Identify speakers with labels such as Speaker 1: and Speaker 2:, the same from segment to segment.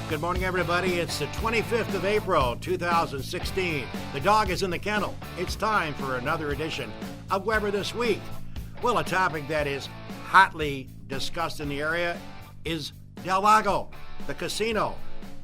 Speaker 1: Good morning, everybody. It's the 25th of April, 2016. The dog is in the kennel. It's time for another edition of Weber This Week. Well, a topic that is hotly discussed in the area is Del Lago, the casino.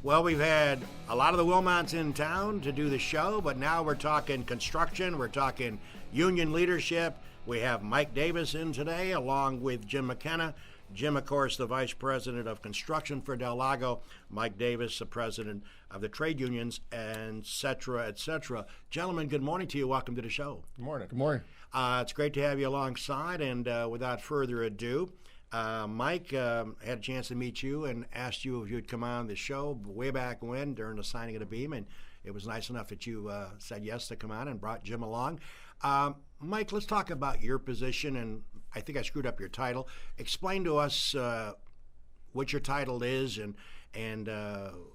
Speaker 1: Well, we've had a lot of the Wilmots in town to do the show, but now we're talking construction, we're talking union leadership. We have Mike Davis in today, along with Jim McKenna. Jim, of course, the Vice President of Construction for Del Lago. Mike Davis, the President of the trade unions, et cetera, et cetera. Gentlemen, good morning to you. Welcome to the show.
Speaker 2: Good morning.
Speaker 3: Good morning.
Speaker 1: It's great to have you alongside, and without further ado, Mike had a chance to meet you and asked you if you'd come on the show way back when during the signing of the beam, and it was nice enough that you said yes to come on and brought Jim along. Mike, let's talk about your position, and I think I screwed up your title. Explain to us what your title is and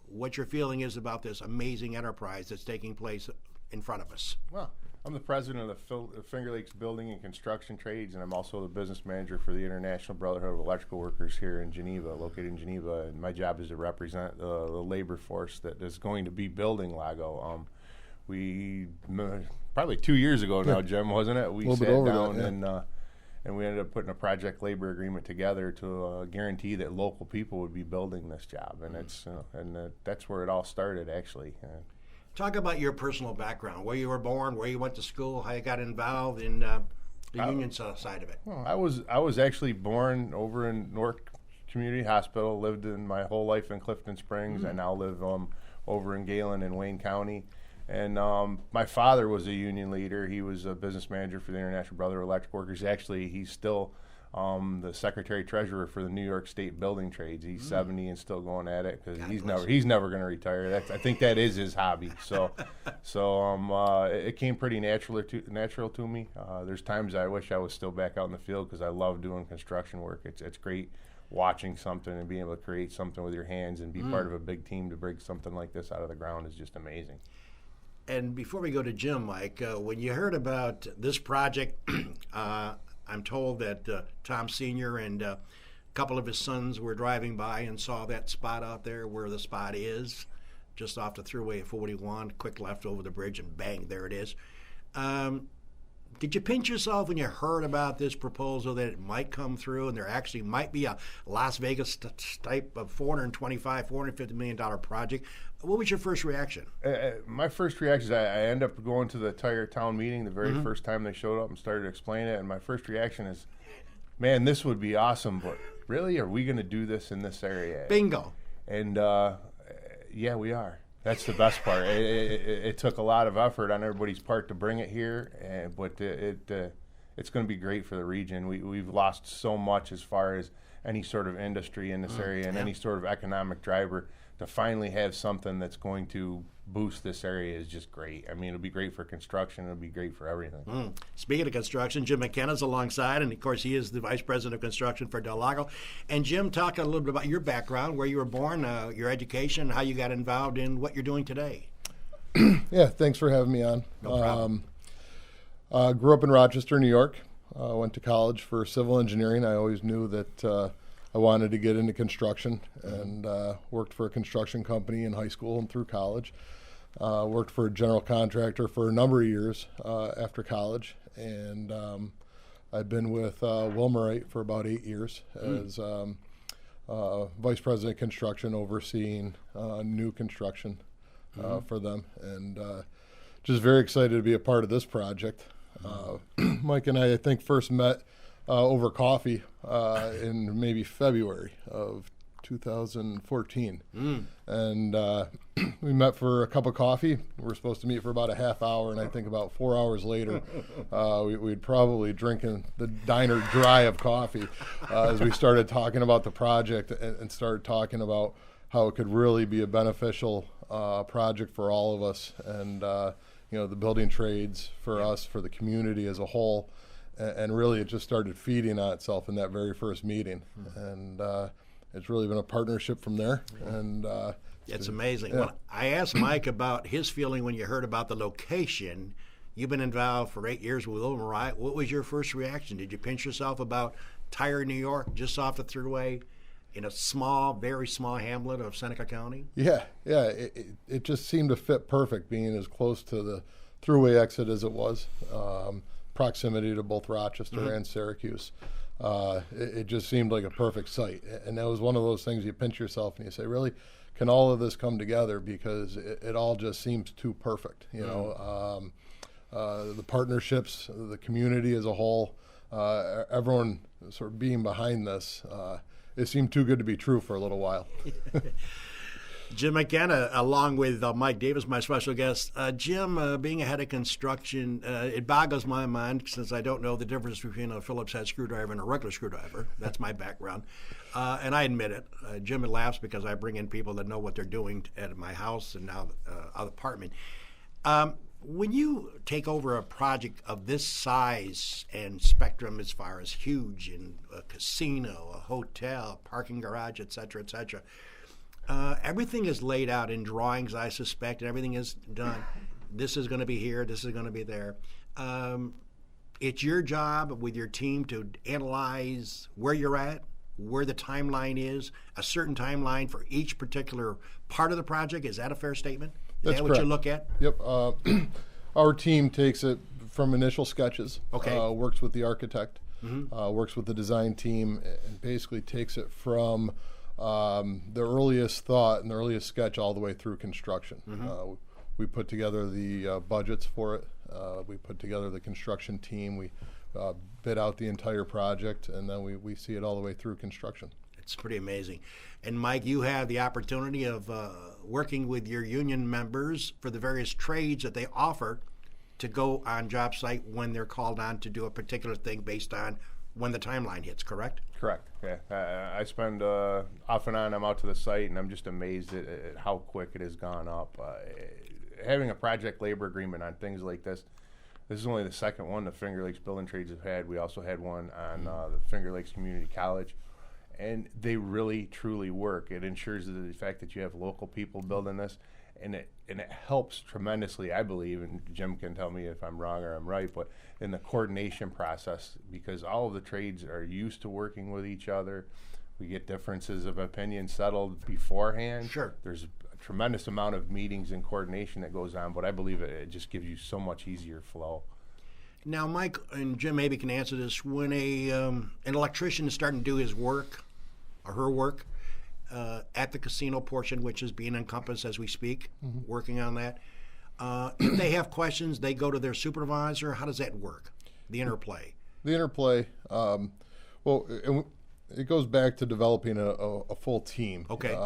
Speaker 1: what your feeling is about this amazing enterprise that's taking place in front of us.
Speaker 2: Well, I'm the president of the Finger Lakes Building and Construction Trades, and I'm also the business manager for the International Brotherhood of Electrical Workers here in Geneva, located in Geneva. And my job is to represent the labor force that is going to be building Lago. Probably 2 years ago now, Jim, wasn't it? We sat down and we ended up putting a project labor agreement together to guarantee that local people would be building this job, and that's where it all started, actually.
Speaker 1: Talk about your personal background, where you were born, where you went to school, how you got involved in the union side of it.
Speaker 2: Well, I was actually born over in Newark Community Hospital. Lived in my whole life in Clifton Springs. I now live over in Galen in Wayne County. And my father was a union leader. He was a business manager for the International Brotherhood of Electrical Workers. Actually, he's still the secretary-treasurer for the New York State Building Trades. He's 70 and still going at it because he's never going to retire. I think that is his hobby. So it came pretty natural to me. There's times I wish I was still back out in the field because I love doing construction work. It's great watching something and being able to create something with your hands and be part of a big team to bring something like this out of the ground is just amazing.
Speaker 1: And before we go to Jim, Mike, when you heard about this project, I'm told that Tom Sr. and a couple of his sons were driving by and saw that spot out there where the spot is, just off the Thruway 41, quick left over the bridge, and bang, there it is. Did you pinch yourself when you heard about this proposal that it might come through and there actually might be a Las Vegas type of $450 million project? What was your first reaction?
Speaker 2: My first reaction is I ended up going to the Tyre town meeting the very first time they showed up and started to explain it, and my first reaction is, man, this would be awesome, but really, are we going to do this in this area?
Speaker 1: Bingo.
Speaker 2: And yeah, we are. That's the best part. It took a lot of effort on everybody's part to bring it here, but it's going to be great for the region. We've lost so much as far as any sort of industry in this area and any sort of economic driver. To finally have something that's going to boost this area is just great. I mean, it'll be great for construction. It'll be great for everything.
Speaker 1: Speaking of construction, Jim McKenna's alongside, and of course he is the Vice President of Construction for Del Lago. And Jim, talk a little bit about your background, where you were born, your education, how you got involved in what you're doing today.
Speaker 3: Yeah, thanks for having me on.
Speaker 1: No problem.
Speaker 3: Grew up in Rochester, New York. Went to college for civil engineering. I always knew that I wanted to get into construction, and worked for a construction company in high school and through college. Worked for a general contractor for a number of years after college, and I've been with Wilmorite for about 8 years as Vice President of Construction, overseeing new construction for them, and just very excited to be a part of this project. Mike and I think, first met over coffee in maybe February of 2014. And we met for a cup of coffee. We were supposed to meet for about a half hour, and I think about 4 hours later, we'd probably drinking the diner dry of coffee as we started talking about the project and started talking about how it could really be a beneficial project for all of us, and the building trades for us, for the community as a whole. And really, it just started feeding on itself in that very first meeting, and it's really been a partnership from there. And
Speaker 1: it's amazing. Yeah. Well, I asked Mike about his feeling when you heard about the location. You've been involved for 8 years with Wilmorite. What was your first reaction? Did you pinch yourself about Tyre, New York, just off the Thruway, in a small, very small hamlet of Seneca County?
Speaker 3: Yeah. It just seemed to fit perfect, being as close to the thruway exit as it was, proximity to both Rochester and Syracuse. It just seemed like a perfect site. And that was one of those things you pinch yourself and you say, really, can all of this come together? Because it all just seems too perfect. You know, the partnerships, the community as a whole, everyone sort of being behind this, it seemed too good to be true for a little while.
Speaker 1: Jim McKenna, along with Mike Davis, my special guest. Jim, being a head of construction, it boggles my mind since I don't know the difference between a Phillips head screwdriver and a regular screwdriver. That's my background. And I admit it. Jim laughs because I bring in people that know what they're doing at my house and now our apartment. When you take over a project of this size and spectrum as far as huge, in a casino, a hotel, parking garage, et cetera, everything is laid out in drawings, I suspect, and everything is done. This is going to be here, this is going to be there. It's your job with your team to analyze where you're at, where the timeline is, a certain timeline for each particular part of the project. Is that a fair statement? Is that what you look at?
Speaker 3: Yep. Our team takes it from initial sketches, works with the architect, works with the design team, and basically takes it from the earliest thought and the earliest sketch all the way through construction. We put together the budgets for it. We put together the construction team. We bid out the entire project, and then we see it all the way through construction.
Speaker 1: It's pretty amazing. And Mike, you have the opportunity of working with your union members for the various trades that they offer to go on job site when they're called on to do a particular thing based on when the timeline hits, correct?
Speaker 2: Correct. Yeah, I spend off and on. I'm out to the site, and I'm just amazed at how quick it has gone up. Having a project labor agreement on things like this. This is only the second one the Finger Lakes Building Trades have had. We also had one on the Finger Lakes Community College, and they really truly work. It ensures the fact that you have local people building this, and it helps tremendously, I believe, and Jim can tell me if I'm wrong or I'm right, but in the coordination process, because all of the trades are used to working with each other. We get differences of opinion settled beforehand.
Speaker 1: Sure.
Speaker 2: There's a tremendous amount of meetings and coordination that goes on, but I believe it just gives you so much easier flow.
Speaker 1: Now, Mike and Jim maybe can answer this. When an electrician is starting to do his work or her work at the casino portion, which is being encompassed as we speak, working on that, if they have questions, they go to their supervisor. How does that work, the interplay?
Speaker 3: The interplay, it goes back to developing a full team.
Speaker 1: Okay.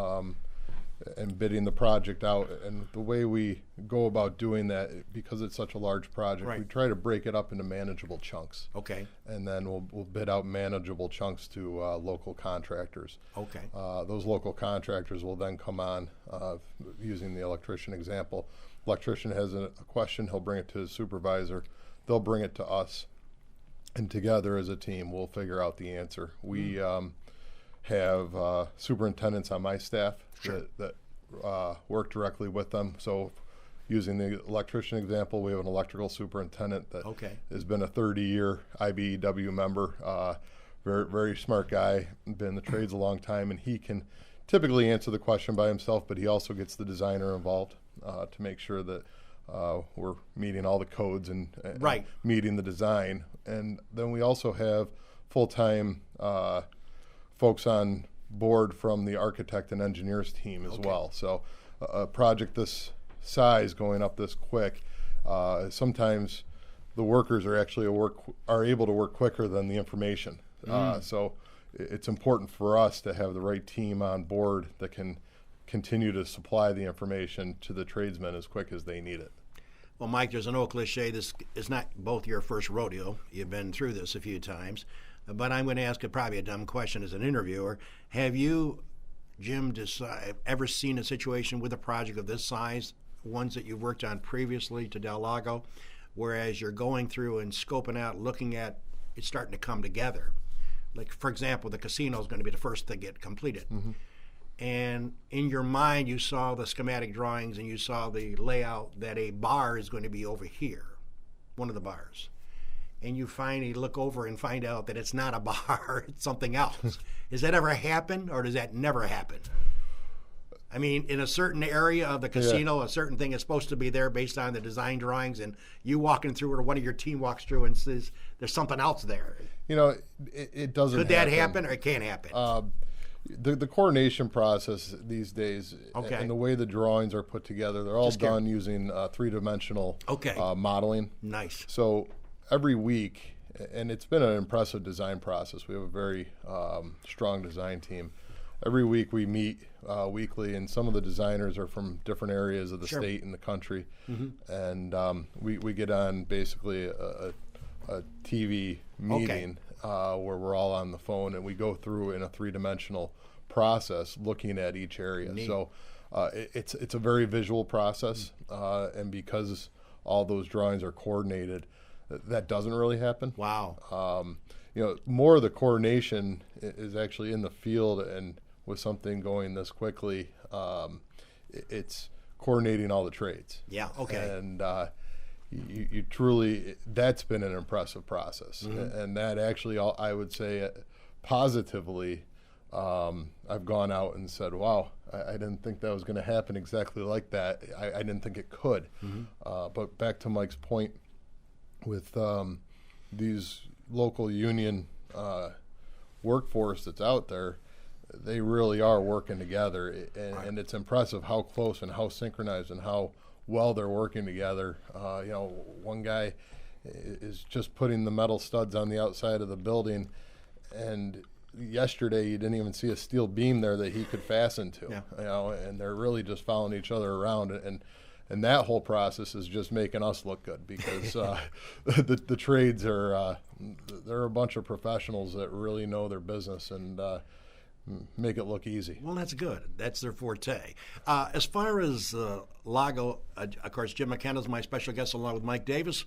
Speaker 3: And bidding the project out. And the way we go about doing that, because it's such a large project, we try to break it up into manageable chunks.
Speaker 1: Okay.
Speaker 3: And then we'll bid out manageable chunks to local contractors.
Speaker 1: Okay.
Speaker 3: Those local contractors will then come on, using the electrician example. Electrician has a question, he'll bring it to his supervisor. They'll bring it to us. And together as a team, we'll figure out the answer. We have superintendents on my staff that work directly with them. So using the electrician example, we have an electrical superintendent that has been a 30-year IBEW member, very, very smart guy, been in the trades a long time, and he can typically answer the question by himself, but he also gets the designer involved to make sure that we're meeting all the codes and meeting the design. And then we also have full-time folks on board from the architect and engineers team as well. So a project this size going up this quick, sometimes the workers are actually able to work quicker than the information. So it's important for us to have the right team on board that can continue to supply the information to the tradesmen as quick as they need it.
Speaker 1: Well, Mike, there's an old cliche. This is not both your first rodeo. You've been through this a few times. But I'm going to ask probably a dumb question as an interviewer. Have you, Jim, ever seen a situation with a project of this size, ones that you've worked on previously to Del Lago, whereas you're going through and scoping out, looking at it's starting to come together? Like, for example, the casino is going to be the first to get completed. And in your mind, you saw the schematic drawings and you saw the layout that a bar is going to be over here, one of the bars. and you finally look over and find out that it's not a bar, it's something else. Has that ever happened, or does that never happen? I mean, in a certain area of the casino, a certain thing is supposed to be there based on the design drawings, and you walking through, or one of your team walks through and says, there's something else there.
Speaker 3: You know, it doesn't
Speaker 1: Could that happen, or it can't happen?
Speaker 3: The coordination process these days, and the way the drawings are put together, they're all done using three-dimensional modeling.
Speaker 1: Nice.
Speaker 3: So every week, and it's been an impressive design process. We have a very strong design team. Every week we meet weekly, and some of the designers are from different areas of the state and the country. And we get on basically a TV meeting where we're all on the phone, and we go through in a three-dimensional process looking at each area. Neat. So it's a very visual process, and because all those drawings are coordinated, that doesn't really happen.
Speaker 1: Wow.
Speaker 3: You know, more of the coordination is actually in the field, and with something going this quickly, it's coordinating all the trades.
Speaker 1: Yeah, okay.
Speaker 3: And you truly, that's been an impressive process. And that actually, I would say, positively, I've gone out and said, wow, I didn't think that was going to happen exactly like that. I didn't think it could. But back to Mike's point with these local union workforce that's out there, they really are working together, and it's impressive how close and how synchronized and how well they're working together. You know, one guy is just putting the metal studs on the outside of the building, and yesterday you didn't even see a steel beam there that he could fasten to. You know, and they're really just following each other around, and that whole process is just making us look good, because the trades are they're a bunch of professionals that really know their business and make it look easy.
Speaker 1: Well, that's good. That's their forte. As far as Lago, of course, Jim McKenna is my special guest, along with Mike Davis,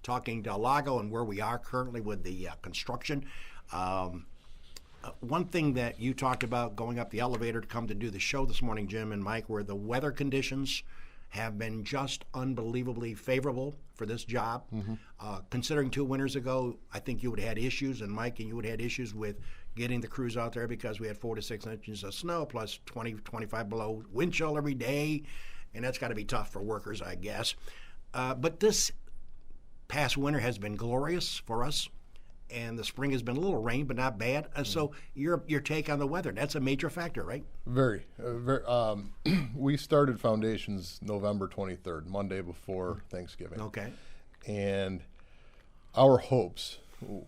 Speaker 1: talking to Lago and where we are currently with the construction. One thing that you talked about going up the elevator to come to do the show this morning, Jim and Mike, were the weather conditions have been just unbelievably favorable for this job. Considering 2 winters ago, I think you would have had issues, and Mike, and you would have had issues with getting the crews out there because we had 4 to 6 inches of snow plus 20, 25 below wind chill every day, and that's got to be tough for workers, I guess. But this past winter has been glorious for us, and the spring has been a little rain, but not bad. So your take on the weather, that's a major factor, right?
Speaker 3: Very. We started foundations November 23rd, Monday before Thanksgiving.
Speaker 1: Okay.
Speaker 3: And our hopes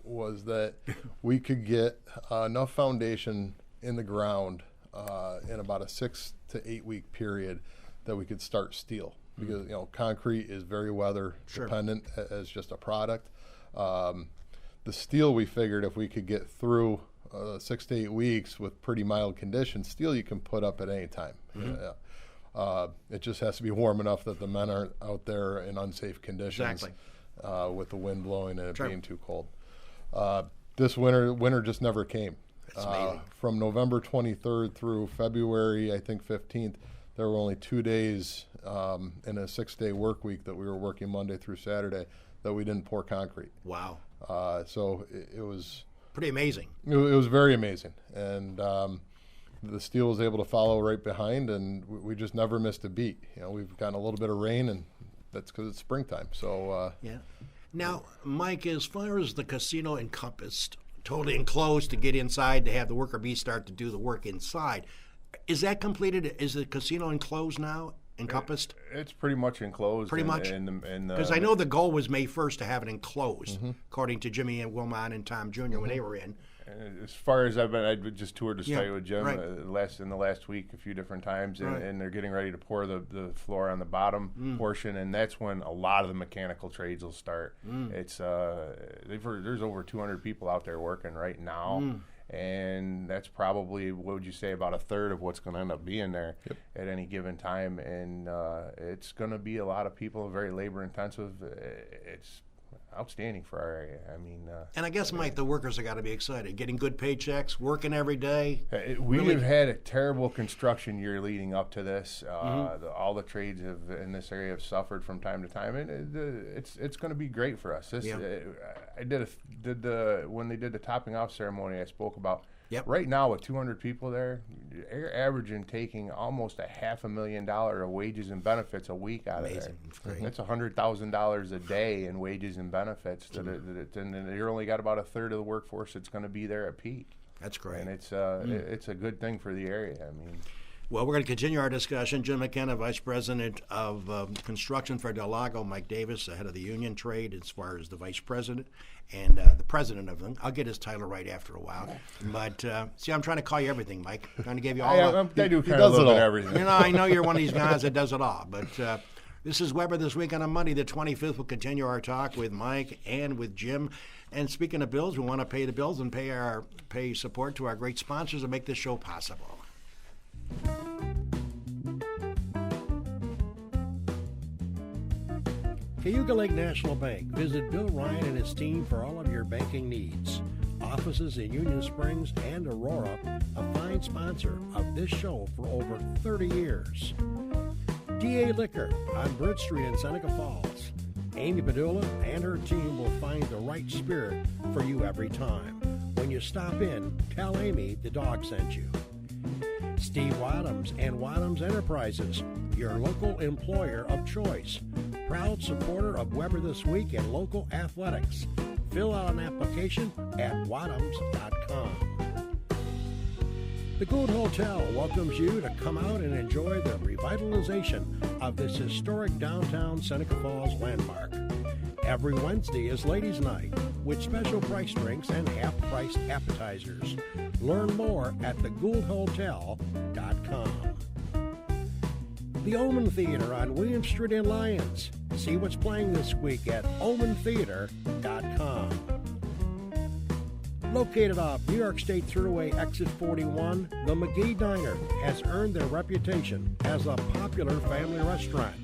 Speaker 3: was that we could get enough foundation in the ground in about a 6 to 8 week period that we could start steel, because you know, concrete is very weather dependent as just a product. The steel, we figured if we could get through 6 to 8 weeks with pretty mild conditions, steel you can put up at any time. It just has to be warm enough that the men aren't out there in unsafe conditions with the wind blowing and it being too cold. This winter just never came. From November 23rd through February, I think 15th, there were only 2 days in a 6-day work week that we were working Monday through Saturday that we didn't pour concrete.
Speaker 1: Wow.
Speaker 3: So it was
Speaker 1: pretty amazing.
Speaker 3: It was very amazing, and the steel was able to follow right behind, and we just never missed a beat. You know, we've gotten a little bit of rain, and that's because it's springtime. So
Speaker 1: yeah. Now, Mike, as far as the casino encompassed, totally enclosed to get inside to have the worker bee start to do the work inside, is that completed? Is the casino enclosed now? Encompassed?
Speaker 2: It's pretty much enclosed.
Speaker 1: Pretty much? Because I know the goal was May 1st to have it enclosed, according to Jimmy and Wilmot and Tom Jr. when they were in.
Speaker 2: As far as I've been, I just toured the site with Jim in the last week a few different times, and they're getting ready to pour the floor on the bottom portion, and that's when a lot of the mechanical trades will start. It's there's over 200 people out there working right now. And that's probably, what would you say, about a third of what's going to end up being there at any given time. And it's going to be a lot of people, very labor intensive. It's outstanding for our area. I mean,
Speaker 1: And I guess, Mike, the workers have got to be excited, getting good paychecks, working every day.
Speaker 2: We
Speaker 1: Really?
Speaker 2: have had a terrible construction year leading up to this. All the trades in this area have suffered from time to time, and it's going to be great for us.
Speaker 1: Yeah.
Speaker 2: When they did the topping off ceremony, I spoke about.
Speaker 1: Yep.
Speaker 2: Right now, with 200 people there, you're averaging taking almost $500,000 of wages and benefits a week out of there.
Speaker 1: That's great.
Speaker 2: That's $100,000 a day in wages and benefits. And you're only got about a third of the workforce that's going to be there at peak.
Speaker 1: That's great.
Speaker 2: And it's a good thing for the area. I mean.
Speaker 1: Well, we're going to continue our discussion. Jim McKenna, Vice President of Construction for Del Lago. Mike Davis, the head of the union trade as far as the Vice President and the President of them. I'll get his title right after a while. But, see, I'm trying to call you everything, Mike. I'm trying to give you all
Speaker 2: I do kind of a little bit of everything.
Speaker 1: You know, I know you're one of these guys that does it all. But this is Weber This Week on a Monday, the 25th. We'll continue our talk with Mike and with Jim. And speaking of bills, we want to pay the bills and pay support to our great sponsors that make this show possible. Cayuga Lake National Bank. Visit Bill Ryan and his team for all of your banking needs. Offices in Union Springs and Aurora, a fine sponsor of this show for over 30 years. DA Liquor on Bird Street in Seneca Falls. Amy Padula and her team will find the right spirit for you every time. When you stop in, tell Amy the dog sent you. Steve Wadhams and Wadhams Enterprises, your local employer of choice. Proud supporter of Weber This Week and local athletics. Fill out an application at wadhams.com. The Gould Hotel welcomes you to come out and enjoy the revitalization of this historic downtown Seneca Falls landmark. Every Wednesday is Ladies' Night with special price drinks and half-price appetizers. Learn more at thegouldhotel.com. The Omen Theater on William Street in Lyons. See what's playing this week at omentheater.com. Located off New York State Thruway Exit 41, the McGee Diner has earned their reputation as a popular family restaurant,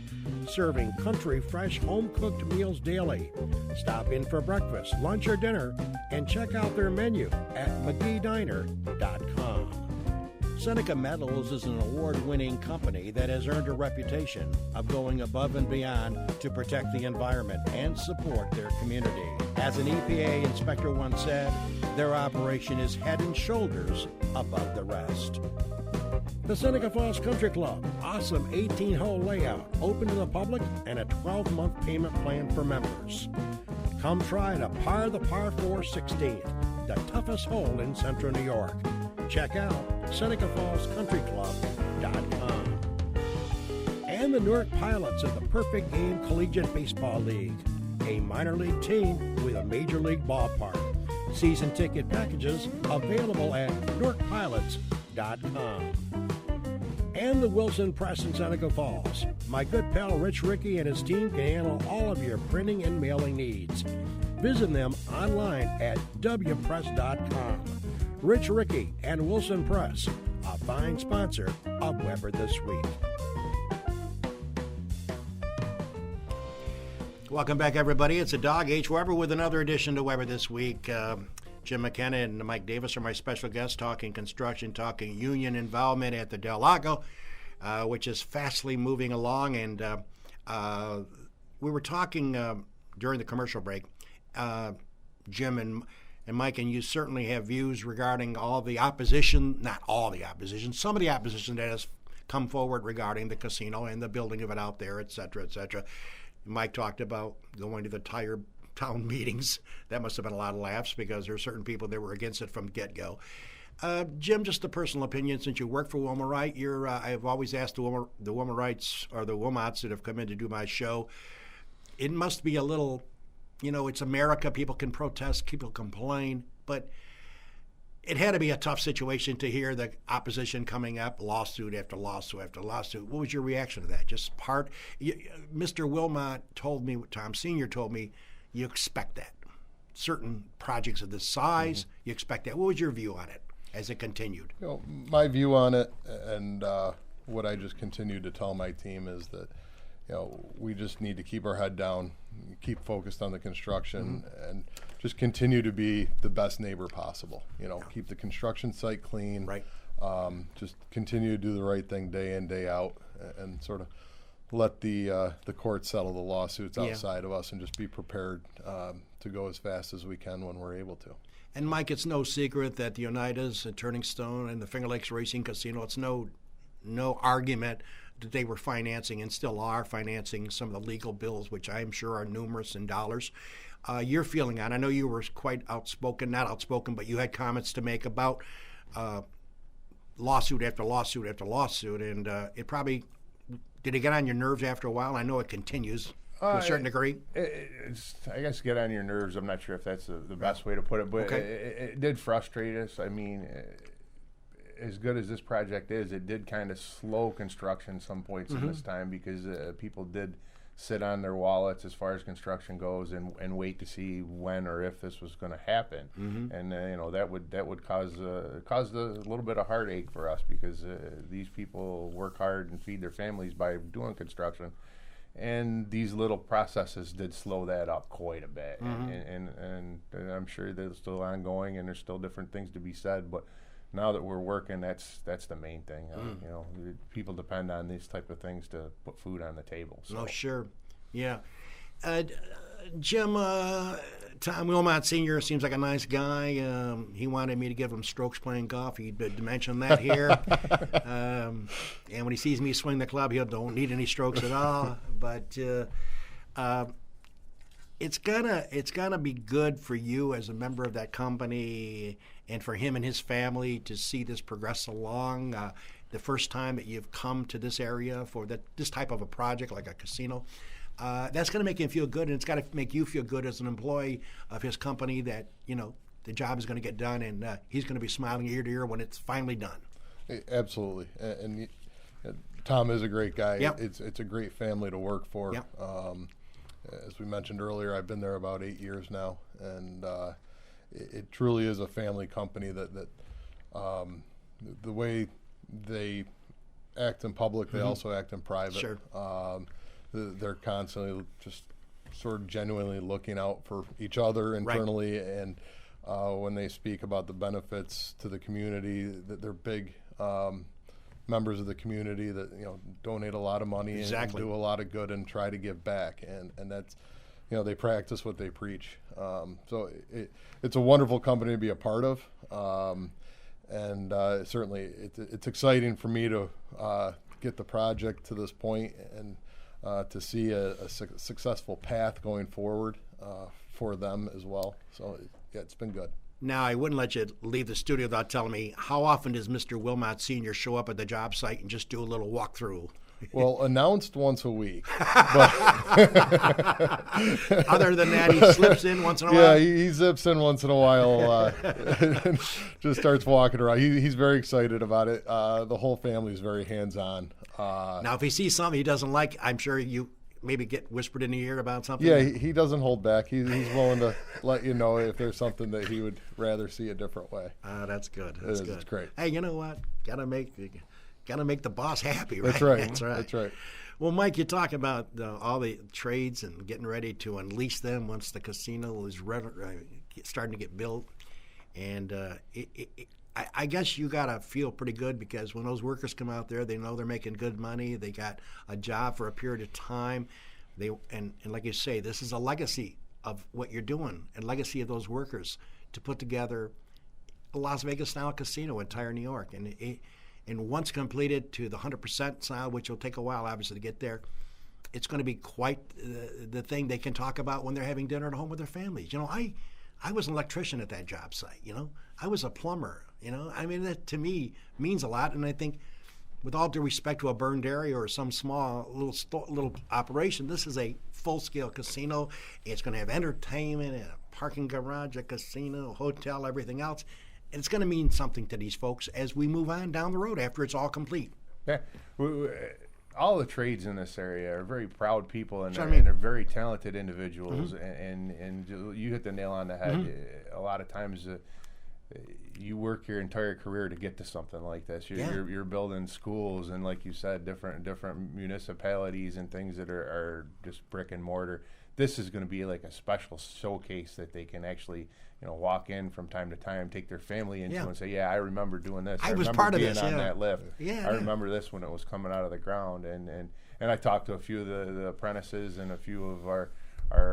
Speaker 1: serving country fresh home-cooked meals daily. Stop in for breakfast, lunch, or dinner, and check out their menu at mcgeediner.com. Seneca Metals is an award-winning company that has earned a reputation of going above and beyond to protect the environment and support their community. As an EPA inspector once said, their operation is head and shoulders above the rest. The Seneca Falls Country Club, awesome 18-hole layout, open to the public, and a 12-month payment plan for members. Come try to par the par 4 16th, the toughest hole in Central New York. Check out SenecaFallsCountryClub.com. And the Newark Pilots of the Perfect Game Collegiate Baseball League, a minor league team with a major league ballpark. Season ticket packages available at NewarkPilots.com. And the Wilson Press in Seneca Falls. My good pal Rich Rickey and his team can handle all of your printing and mailing needs. Visit them online at wpress.com. Rich Rickey and Wilson Press, a fine sponsor of Weber This Week. Welcome back, everybody. It's a Dog H. Weber with another edition to Weber This Week. Jim McKenna and Mike Davis are my special guests, talking construction, talking union involvement at the Del Lago, which is fastly moving along. And we were talking during the commercial break, Jim and Mike, and you certainly have views regarding all the opposition, not all the opposition, some of the opposition that has come forward regarding the casino and the building of it out there, et cetera, et cetera. Mike talked about going to the Tyre town meetings. That must have been a lot of laughs because there are certain people that were against it from get-go. Jim, just a personal opinion, since you work for Wilmorite, I've always asked the Wilmorites or the Wilmots that have come in to do my show, it must be a little, it's America. People can protest, people complain, but it had to be a tough situation to hear the opposition coming up, lawsuit after lawsuit after lawsuit. What was your reaction to that? Mr. Wilmot told me, Tom Sr. told me, you expect that. Certain projects of this size, you expect that. What was your view on it as it continued?
Speaker 3: My view on it, and what I just continue to tell my team is that, we just need to keep our head down, keep focused on the construction and just continue to be the best neighbor possible. Keep the construction site clean.
Speaker 1: Right.
Speaker 3: Just continue to do the right thing day in, day out, and sort of let the courts settle the lawsuits outside of us, and just be prepared to go as fast as we can when we're able to.
Speaker 1: And Mike, it's no secret that the Oneidas and Turning Stone and the Finger Lakes Racing Casino, it's no argument that they were financing and still are financing some of the legal bills, which I'm sure are numerous in dollars. Your feeling on, I know you were quite outspoken, not outspoken, but you had comments to make about lawsuit after lawsuit after lawsuit, and it probably, did it get on your nerves after a while? I know it continues to a certain degree.
Speaker 2: I guess get on your nerves. I'm not sure if that's the best way to put it, but it did frustrate us. I mean, as good as this project is, it did kind of slow construction some points in this time, because people did sit on their wallets as far as construction goes and wait to see when or if this was going to happen. And that would cause a little bit of heartache for us, because these people work hard and feed their families by doing construction, and these little processes did slow that up quite a bit. And I'm sure they're still ongoing, and there's still different things to be said, but now that we're working, that's the main thing. People depend on these type of things to put food on the table. So.
Speaker 1: Oh, sure. Yeah. Jim, Tom Wilmot Sr. seems like a nice guy. He wanted me to give him strokes playing golf. He did mention that here. And when he sees me swing the club, he don't need any strokes at all. But it's gonna be good for you as a member of that company, and for him and his family to see this progress along. The first time that you've come to this area for this type of a project like a casino, that's going to make him feel good, and it's got to make you feel good as an employee of his company that the job is going to get done, and he's going to be smiling ear to ear when it's finally done.
Speaker 3: Absolutely, and Tom is a great guy.
Speaker 1: Yep.
Speaker 3: It's a great family to work for.
Speaker 1: Yep.
Speaker 3: As we mentioned earlier, I've been there about 8 years now, and it truly is a family company that the way they act in public, they also act in private.
Speaker 1: Sure.
Speaker 3: They're constantly just sort of genuinely looking out for each other internally, right. And when they speak about the benefits to the community, that they're big members of the community that donate a lot of money and do a lot of good and try to give back, and that's they practice what they preach. So it's a wonderful company to be a part of, and certainly it's exciting for me to get the project to this point and to see a successful path going forward for them as well. So yeah, it's been good.
Speaker 1: Now, I wouldn't let you leave the studio without telling me, how often does Mr. Wilmot Sr. show up at the job site and just do a little walkthrough?
Speaker 3: Well, announced once a week.
Speaker 1: But other than that, he slips in once in a while?
Speaker 3: Yeah, he zips in once in a while, and just starts walking around. He's very excited about it. The whole family is very hands-on.
Speaker 1: Now, if he sees something he doesn't like, I'm sure you maybe get whispered in the ear about something?
Speaker 3: Yeah, he doesn't hold back. He's willing to let you know if there's something that he would rather see a different way.
Speaker 1: That's good. That's good.
Speaker 3: It's great.
Speaker 1: Hey, you know what? Gotta make the boss happy, right?
Speaker 3: That's right.
Speaker 1: That's right.
Speaker 3: That's right.
Speaker 1: Well, Mike, you talk about all the trades and getting ready to unleash them once the casino is starting to get built. And I guess you got to feel pretty good, because when those workers come out there, they know they're making good money. They got a job for a period of time. And like you say, this is a legacy of what you're doing, and legacy of those workers to put together a Las Vegas-style casino in Tyre, New York. And once completed to the 100% style, which will take a while, obviously, to get there, it's going to be quite the thing they can talk about when they're having dinner at home with their families. I was an electrician at that job site. I was a plumber. I mean, that to me means a lot. And I think, with all due respect to a burned area or some small little operation, this is a full-scale casino. It's going to have entertainment and a parking garage, a casino, a hotel, everything else. And it's going to mean something to these folks as we move on down the road after it's all complete.
Speaker 2: Yeah. All the trades in this area are very proud people, and they're very talented individuals. And you hit the nail on the head. A lot of times you work your entire career to get to something like this. You're building schools and, like you said, different municipalities and things that are just brick and mortar. This is going to be like a special showcase that they can actually, walk in from time to time, take their family into and say, yeah, I remember doing this.
Speaker 1: I was
Speaker 2: remember
Speaker 1: part of
Speaker 2: being
Speaker 1: this,
Speaker 2: on that lift.
Speaker 1: Yeah,
Speaker 2: I remember this when it was coming out of the ground. And I talked to a few of the apprentices and a few of our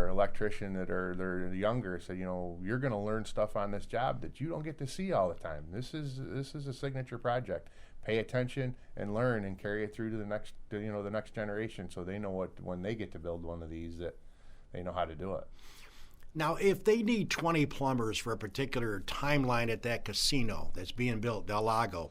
Speaker 2: electrician that they're younger, said, you're going to learn stuff on this job that you don't get to see all the time. This is a signature project. Pay attention and learn and carry it through to the next generation, so they know when they get to build one of these, that they know how to do it.
Speaker 1: Now, if they need 20 plumbers for a particular timeline at that casino that's being built, Del Lago,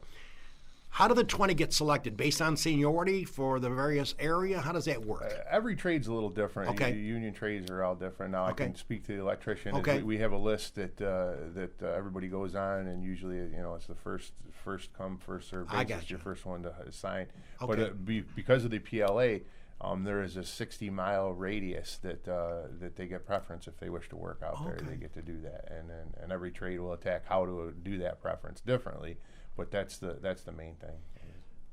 Speaker 1: how do the 20 get selected? Based on seniority for the various area? How does that work?
Speaker 2: Every trade's a little different.
Speaker 1: Okay.
Speaker 2: Union trades are all different. Now, I can speak to the electrician.
Speaker 1: Okay.
Speaker 2: We have a list that everybody goes on, and usually, it's the first come, first served basis.
Speaker 1: I got you.
Speaker 2: Your first one to sign.
Speaker 1: Okay.
Speaker 2: But because of the PLA, there is a 60-mile radius that they get preference if they wish to work out there. They get to do that, and every trade will attack how to do that preference differently. But that's the main thing.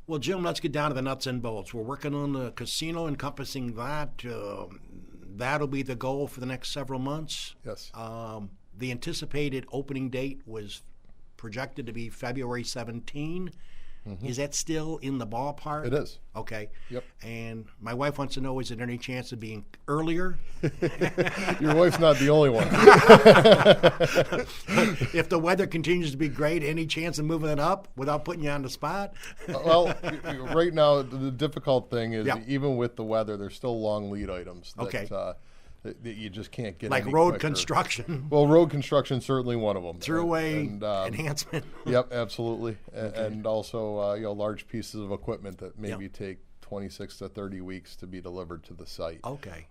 Speaker 1: Well, Jim, let's get down to the nuts and bolts. We're working on the casino, encompassing that. That'll be the goal for the next several months.
Speaker 3: Yes.
Speaker 1: The anticipated opening date was projected to be February 17. Mm-hmm. Is that still in the ballpark?
Speaker 3: It is.
Speaker 1: Okay.
Speaker 3: Yep.
Speaker 1: And my wife wants to know, is there any chance of being earlier?
Speaker 3: Your wife's not the only one.
Speaker 1: If the weather continues to be great, any chance of moving it up without putting you on the spot?
Speaker 3: Well, right now, the difficult thing is even with the weather, there's still long lead items that you just can't get
Speaker 1: like
Speaker 3: any
Speaker 1: road
Speaker 3: quicker.
Speaker 1: Construction.
Speaker 3: Well, road construction is certainly one of them.
Speaker 1: Throughway enhancement.
Speaker 3: Yep, absolutely. And also, large pieces of equipment that maybe take 26 to 30 weeks to be delivered to the site.
Speaker 1: Okay.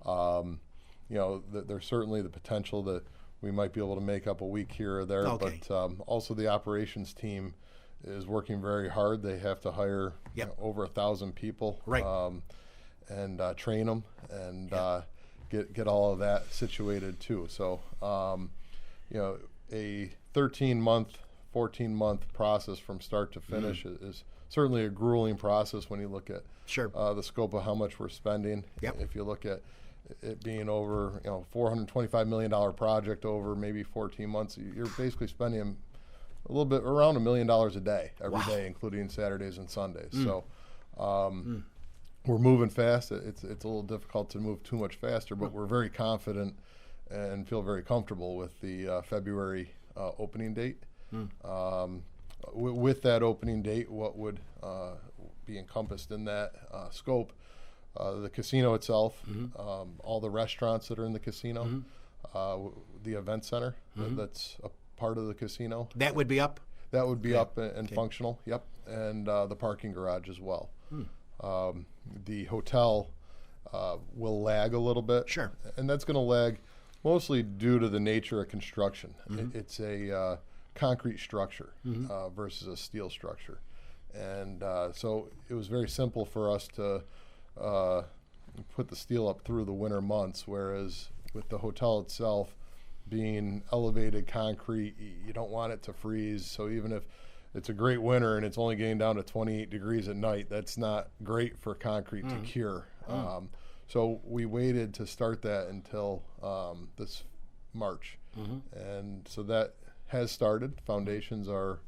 Speaker 3: There's certainly the potential that we might be able to make up a week here or there.
Speaker 1: Okay.
Speaker 3: But also the operations team is working very hard. They have to hire over 1,000 people.
Speaker 1: Right.
Speaker 3: And train them and get all of that situated too. So, a 13-month, 14-month process from start to finish is certainly a grueling process when you look at the scope of how much we're spending.
Speaker 1: Yep.
Speaker 3: If you look at it being over, $425 million project over maybe 14 months, you're basically spending a little bit around $1 million a day, every day, including Saturdays and Sundays. So, we're moving fast. It's a little difficult to move too much faster, but we're very confident and feel very comfortable with the February opening date. With that opening date, what would be encompassed in that scope? The casino itself, all the restaurants that are in the casino, the event center that's a part of the casino.
Speaker 1: That would be up?
Speaker 3: That would be up and functional, yep, and the parking garage as well. The hotel will lag a little bit.
Speaker 1: Sure.
Speaker 3: And that's going to lag mostly due to the nature of construction. It's a concrete structure versus a steel structure. And so it was very simple for us to put the steel up through the winter months, whereas with the hotel itself being elevated concrete, you don't want it to freeze. So even if it's a great winter and it's only getting down to 28 degrees at night, that's not great for concrete to cure. So we waited to start that until this March. And so that has started. Foundations are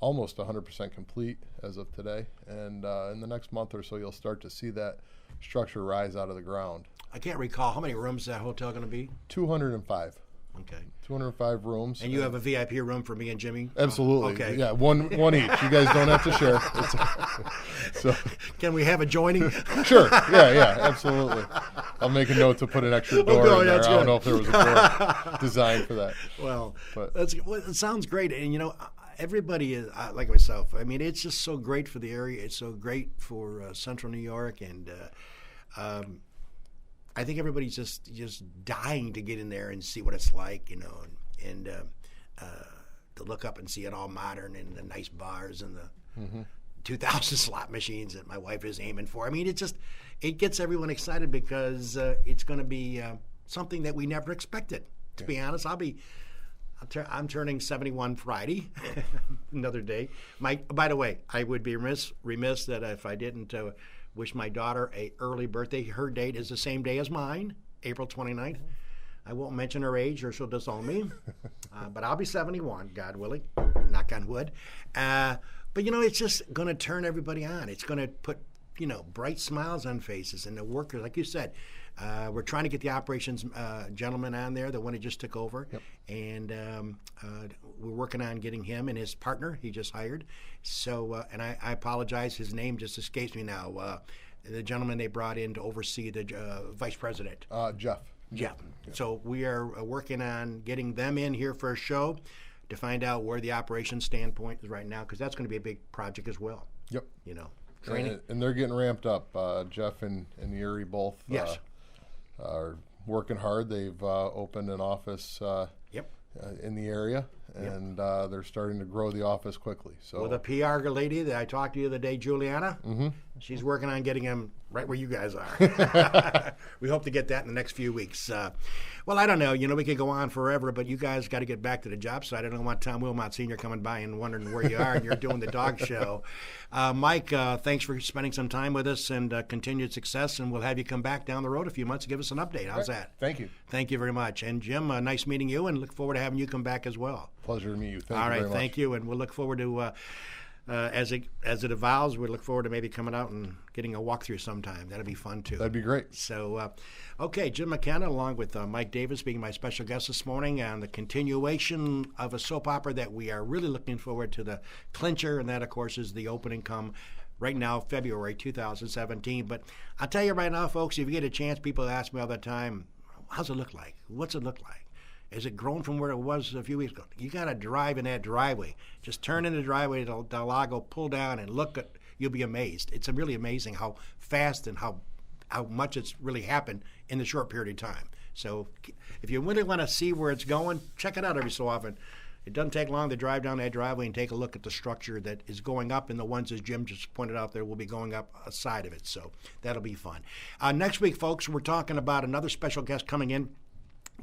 Speaker 3: almost 100% complete as of today. And in the next month or so, you'll start to see that structure rise out of the ground.
Speaker 1: I can't recall. How many rooms is that hotel going to be?
Speaker 3: 205.
Speaker 1: Okay.
Speaker 3: 205 rooms.
Speaker 1: And you have a VIP room for me and Jimmy?
Speaker 3: Absolutely.
Speaker 1: Okay.
Speaker 3: Yeah, one each. You guys don't have to share. So
Speaker 1: can we have a joining?
Speaker 3: Sure. Yeah, absolutely. I'll make a note to put an extra door in there. I don't know if there was a door designed for that.
Speaker 1: Well, it sounds great. And, everybody is like myself. I mean, it's just so great for the area. It's so great for Central New York. And I think everybody's just dying to get in there and see what it's like, and to look up and see it all modern and the nice bars and the 2,000 slot machines that my wife is aiming for. I mean, it gets everyone excited because it's going to be something that we never expected. To be honest, I'll be I'm turning 71 Friday, another day. By the way, I would be remiss that if I didn't wish my daughter a early birthday. Her date is the same day as mine, April 29th. I won't mention her age or she'll disown me, but I'll be 71, God willing, knock on wood. But, it's just going to turn everybody on. It's going to put, bright smiles on faces. And the workers, like you said, we're trying to get the operations gentleman on there, the one who just took over.
Speaker 3: Yep.
Speaker 1: And we're working on getting him and his partner he just hired. So, and I apologize, his name just escapes me now. The gentleman they brought in to oversee the vice president.
Speaker 3: Jeff.
Speaker 1: Yeah. So we are working on getting them in here for a show to find out where the operations standpoint is right now, because that's going to be a big project as well.
Speaker 3: Yep.
Speaker 1: Training.
Speaker 3: And they're getting ramped up. Jeff and Yuri both
Speaker 1: Yes.
Speaker 3: Are working hard. They've opened an office in the area, and they're starting to grow the office quickly. So
Speaker 1: with a PR lady that I talked to the other day, Juliana, she's working on getting him right where you guys are. We hope to get that in the next few weeks. Well, I don't know. We could go on forever, but you guys got to get back to the job site. I don't want Tom Wilmot Sr. coming by and wondering where you are and you're doing the dog show. Mike, thanks for spending some time with us, and continued success, and we'll have you come back down the road a few months and give us an update. How's that?
Speaker 3: Thank you.
Speaker 1: Thank you very much. And Jim, nice meeting you, and look forward to having you come back as well.
Speaker 3: Pleasure to meet you. Thank
Speaker 1: All
Speaker 3: you
Speaker 1: right,
Speaker 3: very much.
Speaker 1: thank you, and we'll look forward to, as it evolves, we look forward to maybe coming out and getting a walkthrough sometime. That'll be fun, too.
Speaker 3: That'd be great.
Speaker 1: So, okay, Jim McKenna, along with Mike Davis, being my special guest this morning on the continuation of a soap opera that we are really looking forward to, the clincher, and that, of course, is the opening come right now, February 2017. But I'll tell you right now, folks, if you get a chance, people ask me all the time, how's it look like? What's it look like? Is it grown from where it was a few weeks ago? You got to drive in that driveway. Just turn in the driveway to the Lago, pull down, and look at. You'll be amazed. It's really amazing how fast and how much it's really happened in the short period of time. So if you really want to see where it's going, check it out every so often. It doesn't take long to drive down that driveway and take a look at the structure that is going up, and the ones, as Jim just pointed out there, will be going up a side of it. So that'll be fun. Next week, folks, we're talking about another special guest coming in.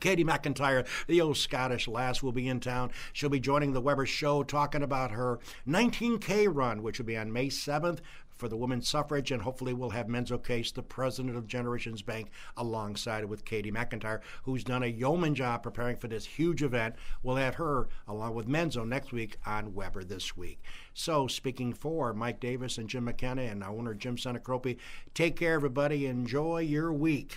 Speaker 1: Katie McIntyre, the old Scottish lass, will be in town. She'll be joining the Weber Show talking about her 19K run, which will be on May 7th for the women's suffrage, and hopefully we'll have Menzo Case, the president of Generations Bank, alongside with Katie McIntyre, who's done a yeoman job preparing for this huge event. We'll have her along with Menzo next week on Weber This Week. So speaking for Mike Davis and Jim McKenna and our owner Jim Senecropi, take care, everybody. Enjoy your week.